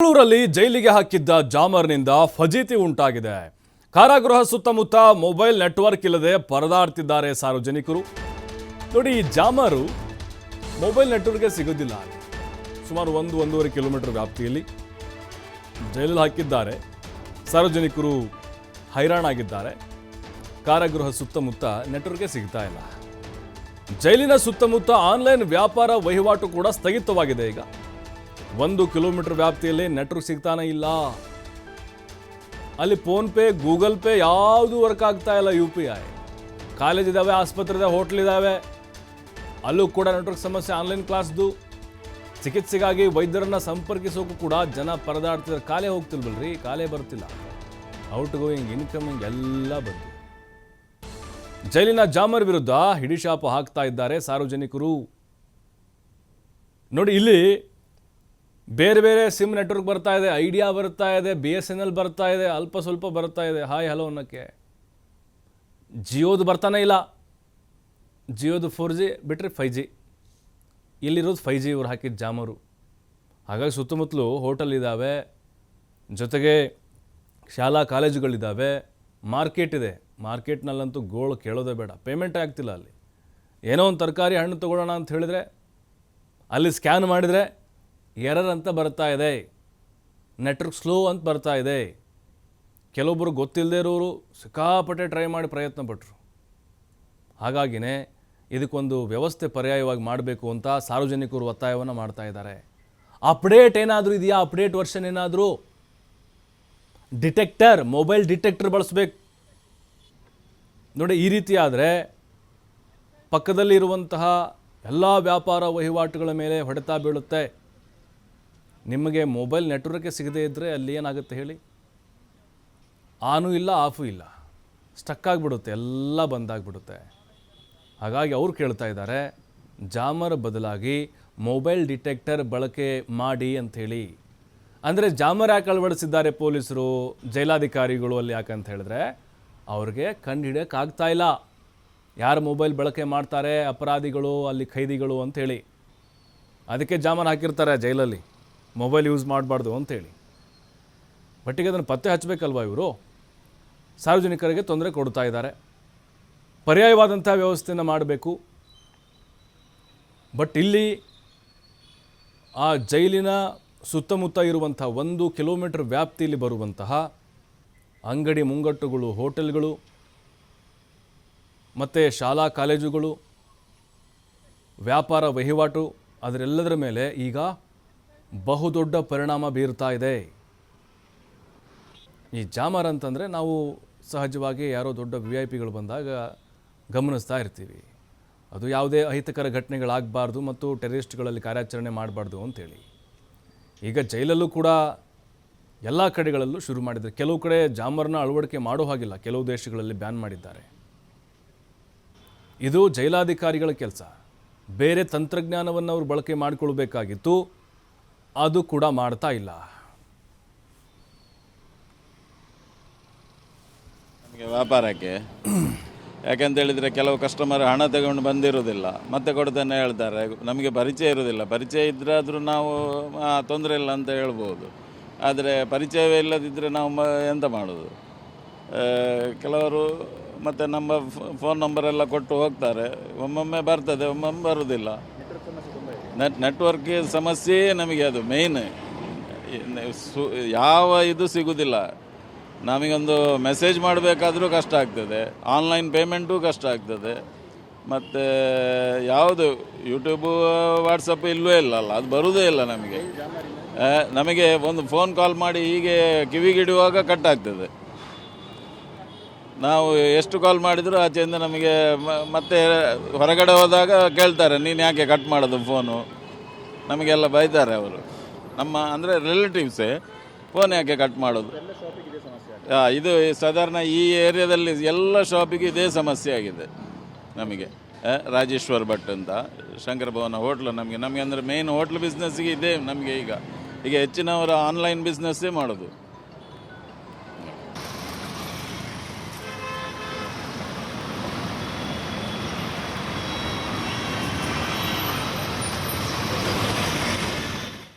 ಬೆಂಗಳೂರಲ್ಲಿ ಜೈಲಿಗೆ ಹಾಕಿದ್ದ ಜಾಮರ್ನಿಂದ ಫಜೀತಿ ಉಂಟಾಗಿದೆ. ಕಾರಾಗೃಹ ಸುತ್ತಮುತ್ತ ಮೊಬೈಲ್ ನೆಟ್ವರ್ಕ್ ಇಲ್ಲದೆ ಪರದಾಡ್ತಿದ್ದಾರೆ ಸಾರ್ವಜನಿಕರು. ನೋಡಿ, ಈ ಜಾಮರು ಮೊಬೈಲ್ ನೆಟ್ವರ್ಕ್ಗೆ ಸಿಗೋದಿಲ್ಲ. ಸುಮಾರು 1-1.5 ಕಿಲೋಮೀಟರ್ ವ್ಯಾಪ್ತಿಯಲ್ಲಿ ಜೈಲಲ್ಲಿ ಹಾಕಿದ್ದಾರೆ. ಸಾರ್ವಜನಿಕರು ಹೈರಾಣಾಗಿದ್ದಾರೆ. ಕಾರಾಗೃಹ ಸುತ್ತಮುತ್ತ ನೆಟ್ವರ್ಕ್ಗೆ ಸಿಗ್ತಾ ಇಲ್ಲ. ಜೈಲಿನ ಸುತ್ತಮುತ್ತ ಆನ್ಲೈನ್ ವ್ಯಾಪಾರ ವಹಿವಾಟು ಕೂಡ ಸ್ಥಗಿತವಾಗಿದೆ. ಈಗ 1 ಕಿಲೋಮೀಟರ್ ವ್ಯಾಪ್ತಿಯಲ್ಲಿ ನೆಟ್ವರ್ಕ್ ಸಿಗ್ತಾನೆ ಇಲ್ಲ. ಅಲ್ಲಿ ಫೋನ್ ಪೇ, ಗೂಗಲ್ ಪೇ ಯಾವುದು ವರ್ಕ್ ಆಗ್ತಾ ಇಲ್ಲ. UPI ಕಾಲೇಜ್ ಇದ್ದಾವೆ, ಆಸ್ಪತ್ರೆ ಇದೆ, ಹೋಟ್ಲ್ ಇದ್ದಾವೆ, ಅಲ್ಲೂ ಕೂಡ ನೆಟ್ವರ್ಕ್ ಸಮಸ್ಯೆ. ಆನ್ಲೈನ್ ಕ್ಲಾಸ್ದು ಚಿಕಿತ್ಸೆಗಾಗಿ ವೈದ್ಯರನ್ನ ಸಂಪರ್ಕಿಸೋಕ್ಕೂ ಕೂಡ ಜನ ಪರದಾಡ್ತಿದ್ದಾರೆ. ಕಾಲೇ ಹೋಗ್ತಿಲ್ವಲ್ರಿ, ಕಾಲೇ ಬರ್ತಿಲ್ಲ. ಔಟ್ ಗೋಯಿಂಗ್, ಇನ್ಕಮಿಂಗ್ ಎಲ್ಲ ಬಂತು. ಜೈಲಿನ ಜಾಮರ್ ವಿರುದ್ಧ ಹಿಡಿಶಾಪ ಹಾಕ್ತಾ ಇದ್ದಾರೆ ಸಾರ್ವಜನಿಕರು. ನೋಡಿ, ಇಲ್ಲಿ ಬೇರೆ ಬೇರೆ ಸಿಮ್ ನೆಟ್ವರ್ಕ್ ಬರ್ತಾ ಇದೆ. ಐಡಿಯಾ ಬರ್ತಾ ಇದೆ, BSNL ಬರ್ತಾ ಇದೆ, ಅಲ್ಪ ಸ್ವಲ್ಪ ಬರ್ತಾ ಇದೆ ಹಾಯ್ ಹಲೋ ಅನ್ನೋಕ್ಕೆ. ಜಿಯೋದು ಬರ್ತಾನೆ ಇಲ್ಲ. ಜಿಯೋದು 4G ಬಿಟ್ಟರೆ 5G. ಇಲ್ಲಿರೋದು 5G ಇವ್ರು ಹಾಕಿದ ಜಾಮರು. ಹಾಗಾಗಿ ಸುತ್ತಮುತ್ತಲು ಹೋಟೆಲ್ ಇದ್ದಾವೆ, ಜೊತೆಗೆ ಶಾಲಾ ಕಾಲೇಜುಗಳಿದ್ದಾವೆ, ಮಾರ್ಕೆಟ್ ಇದೆ. ಮಾರ್ಕೆಟ್ನಲ್ಲಂತೂ ಗೋಳು ಕೇಳೋದೇ ಬೇಡ. ಪೇಮೆಂಟೇ ಆಗ್ತಿಲ್ಲ. ಅಲ್ಲಿ ಏನೋ ಒಂದು ತರಕಾರಿ ಹಣ್ಣು ತೊಗೊಳ್ಳೋಣ ಅಂತ ಹೇಳಿದರೆ ಅಲ್ಲಿ ಸ್ಕ್ಯಾನ್ ಮಾಡಿದರೆ ಎರರ್ ಅಂತ ಬರ್ತಾ ಇದೆ, ನೆಟ್ವರ್ಕ್ ಸ್ಲೋ ಅಂತ ಬರ್ತಾ ಇದೆ. ಕೆಲವೊಬ್ಬರು ಗೊತ್ತಿಲ್ಲದೆ ಇರೋರು ಸಿಕ್ಕಾಪಟ್ಟೆ ಟ್ರೈ ಮಾಡಿ ಪ್ರಯತ್ನ ಪಟ್ಟರು. ಹಾಗಾಗಿನೇ ಇದಕ್ಕೊಂದು ವ್ಯವಸ್ಥೆ ಪರ್ಯಾಯವಾಗಿ ಮಾಡಬೇಕು ಅಂತ ಸಾರ್ವಜನಿಕರು ಒತ್ತಾಯವನ್ನು ಮಾಡ್ತಾ ಇದ್ದಾರೆ. ಅಪ್ಡೇಟ್ ಏನಾದರೂ ಇದೆಯಾ? ಅಪ್ಡೇಟ್ ವರ್ಷನ್ ಏನಾದರೂ? ಡಿಟೆಕ್ಟರ್, ಮೊಬೈಲ್ ಡಿಟೆಕ್ಟರ್ ಬಳಸಬೇಕು. ನೋಡಿ, ಈ ರೀತಿ ಆದರೆ ಪಕ್ಕದಲ್ಲಿರುವಂತಹ ಎಲ್ಲ ವ್ಯಾಪಾರ ವಹಿವಾಟುಗಳ ಮೇಲೆ ಹೊಡೆತ ಬೀಳುತ್ತೆ. ನಿಮಗೆ ಮೊಬೈಲ್ ನೆಟ್ವರ್ಕೆ ಸಿಗದೇ ಇದ್ದರೆ ಅಲ್ಲಿ ಏನಾಗುತ್ತೆ ಹೇಳಿ? ಆನೂ ಇಲ್ಲ, ಆಫೂ ಇಲ್ಲ, ಸ್ಟಕ್ ಆಗಿಬಿಡುತ್ತೆ, ಎಲ್ಲ ಬಂದಾಗ್ಬಿಡುತ್ತೆ. ಹಾಗಾಗಿ ಅವ್ರು ಕೇಳ್ತಾ ಇದ್ದಾರೆ, ಜಾಮರ್ ಬದಲಾಗಿ ಮೊಬೈಲ್ ಡಿಟೆಕ್ಟರ್ ಬಳಕೆ ಮಾಡಿ ಅಂಥೇಳಿ. ಅಂದರೆ ಜಾಮರ್ ಯಾಕೆ ಅಳವಡಿಸಿದ್ದಾರೆ ಪೊಲೀಸರು, ಜೈಲಾಧಿಕಾರಿಗಳು ಅಲ್ಲಿ ಯಾಕಂತ ಹೇಳಿದ್ರೆ ಅವ್ರಿಗೆ ಕಂಡು ಹಿಡಿಯೋಕ್ಕಾಗ್ತಾ ಇಲ್ಲ ಯಾರು ಮೊಬೈಲ್ ಬಳಕೆ ಮಾಡ್ತಾರೆ, ಅಪರಾಧಿಗಳು, ಅಲ್ಲಿ ಖೈದಿಗಳು ಅಂಥೇಳಿ. ಅದಕ್ಕೆ ಜಾಮರ್ ಹಾಕಿರ್ತಾರೆ ಜೈಲಲ್ಲಿ, ಮೊಬೈಲ್ ಯೂಸ್ ಮಾಡಬಾರ್ದು ಅಂಥೇಳಿ. ಬಟ್ಟಿಗೆ ಅದನ್ನು ಪತ್ತೆ ಹಚ್ಚಬೇಕಲ್ವ ಇವರು? ಸಾರ್ವಜನಿಕರಿಗೆ ತೊಂದರೆ ಕೊಡ್ತಾ ಇದ್ದಾರೆ. ಪರ್ಯಾಯವಾದಂಥ ವ್ಯವಸ್ಥೆಯನ್ನು ಮಾಡಬೇಕು. ಬಟ್ ಇಲ್ಲಿ ಆ ಜೈಲಿನ ಸುತ್ತಮುತ್ತ ಇರುವಂಥ 1 ಕಿಲೋಮೀಟರ್ ವ್ಯಾಪ್ತಿಯಲ್ಲಿ ಬರುವಂತಹ ಅಂಗಡಿ ಮುಂಗಟ್ಟುಗಳು, ಹೋಟೆಲ್ಗಳು ಮತ್ತು ಶಾಲಾ ಕಾಲೇಜುಗಳು, ವ್ಯಾಪಾರ ವಹಿವಾಟು, ಅದರೆಲ್ಲದರ ಮೇಲೆ ಈಗ ಬಹುದೊಡ್ಡ ಪರಿಣಾಮ ಬೀರ್ತಾ ಇದೆ. ಈ ಜಾಮರ್ ಅಂತಂದರೆ ನಾವು ಸಹಜವಾಗಿ ಯಾರೋ ದೊಡ್ಡ VIP ಗಳು ಬಂದಾಗ ಗಮನಿಸ್ತಾ ಇರ್ತೀವಿ. ಅದು ಯಾವುದೇ ಅಹಿತಕರ ಘಟನೆಗಳಾಗಬಾರ್ದು ಮತ್ತು ಟೆರರಿಸ್ಟ್ಗಳಲ್ಲಿ ಕಾರ್ಯಾಚರಣೆ ಮಾಡಬಾರ್ದು ಅಂತೇಳಿ. ಈಗ ಜೈಲಲ್ಲೂ ಕೂಡ ಎಲ್ಲ ಕಡೆಗಳಲ್ಲೂ ಶುರು ಮಾಡಿದ್ದಾರೆ. ಕೆಲವು ಕಡೆ ಜಾಮರ್ನ ಅಳವಡಿಕೆ ಮಾಡೋ ಹಾಗಿಲ್ಲ, ಕೆಲವು ದೇಶಗಳಲ್ಲಿ ಬ್ಯಾನ್ ಮಾಡಿದ್ದಾರೆ. ಇದು ಜೈಲಾಧಿಕಾರಿಗಳ ಕೆಲಸ. ಬೇರೆ ತಂತ್ರಜ್ಞಾನವನ್ನು ಅವರು ಬಳಕೆ ಮಾಡಿಕೊಳ್ಬೇಕಾಗಿತ್ತು, ಅದು ಕೂಡ ಮಾಡ್ತಾ ಇಲ್ಲ. ನಮಗೆ ವ್ಯಾಪಾರಕ್ಕೆ ಯಾಕೆಂತೇಳಿದರೆ ಕೆಲವು ಕಸ್ಟಮರ್ ಹಣ ತಗೊಂಡು ಬಂದಿರೋದಿಲ್ಲ, ಮತ್ತೆ ಕೊಡ್ತಾನೆ ಹೇಳ್ತಾರೆ. ನಮಗೆ ಪರಿಚಯ ಇರೋದಿಲ್ಲ. ಪರಿಚಯ ಇದ್ರಾದರೂ ನಾವು ತೊಂದರೆ ಇಲ್ಲ ಅಂತ ಹೇಳ್ಬೋದು. ಆದರೆ ಪರಿಚಯವೇ ಇಲ್ಲದಿದ್ದರೆ ನಾವು ಎಂತ ಮಾಡೋದು? ಕೆಲವರು ಮತ್ತು ನಮ್ಮ ಫೋನ್ ನಂಬರೆಲ್ಲ ಕೊಟ್ಟು ಹೋಗ್ತಾರೆ. ಒಮ್ಮೊಮ್ಮೆ ಬರ್ತದೆ, ಒಮ್ಮೊಮ್ಮೆ ಬರೋದಿಲ್ಲ. ನೆಟ್ವರ್ಕ್ ಸಮಸ್ಯೆ ನಮಗೆ ಅದು ಮೇಯ್ನ್. ಯಾವ ಇದು ಸಿಗೋದಿಲ್ಲ. ನಮಗೊಂದು ಮೆಸೇಜ್ ಮಾಡಬೇಕಾದ್ರೂ ಕಷ್ಟ ಆಗ್ತದೆ, ಆನ್ಲೈನ್ ಪೇಮೆಂಟು ಕಷ್ಟ ಆಗ್ತದೆ, ಮತ್ತು ಯಾವುದು ಯೂಟ್ಯೂಬು, ವಾಟ್ಸಪ್ ಇಲ್ಲವೇ ಇಲ್ಲಲ್ಲ, ಅದು ಬರೋದೇ ಇಲ್ಲ ನಮಗೆ. ನಮಗೆ ಒಂದು ಫೋನ್ ಕಾಲ್ ಮಾಡಿ ಹೀಗೆ ಕಿವಿಗಿಡುವಾಗ ಕಟ್ ಆಗ್ತದೆ. ನಾವು ಎಷ್ಟು ಕಾಲ್ ಮಾಡಿದರೂ ಆಚೆಯಿಂದ ನಮಗೆ ಮತ್ತೆ ಹೊರಗಡೆ ಹೋದಾಗ ಕೇಳ್ತಾರೆ, ನೀನು ಯಾಕೆ ಕಟ್ ಮಾಡೋದು ಫೋನು? ನಮಗೆಲ್ಲ ಬೈತಾರೆ ಅವರು, ನಮ್ಮ ಅಂದರೆ ರಿಲೇಟಿವ್ಸೇ. ಫೋನ್ ಯಾಕೆ ಕಟ್ ಮಾಡೋದು? ಇದು ಸಾಧಾರಣ ಈ ಏರಿಯಾದಲ್ಲಿ ಎಲ್ಲ ಶಾಪಿಗೆ ಇದೇ ಸಮಸ್ಯೆ ಆಗಿದೆ ನಮಗೆ. ರಾಜೇಶ್ವರ್ ಭಟ್ ಅಂತ ಶಂಕರ ಭವನ ಹೋಟ್ಲು ನಮಗೆ ಅಂದರೆ ಮೇಯ್ನ್ ಹೋಟ್ಲ್ ಬಿಸ್ನೆಸ್ಸಿಗೆ ಇದೆ ನಮಗೆ. ಈಗ ಹೆಚ್ಚಿನವರು ಆನ್ಲೈನ್ ಬಿಸ್ನೆಸ್ಸೇ ಮಾಡೋದು.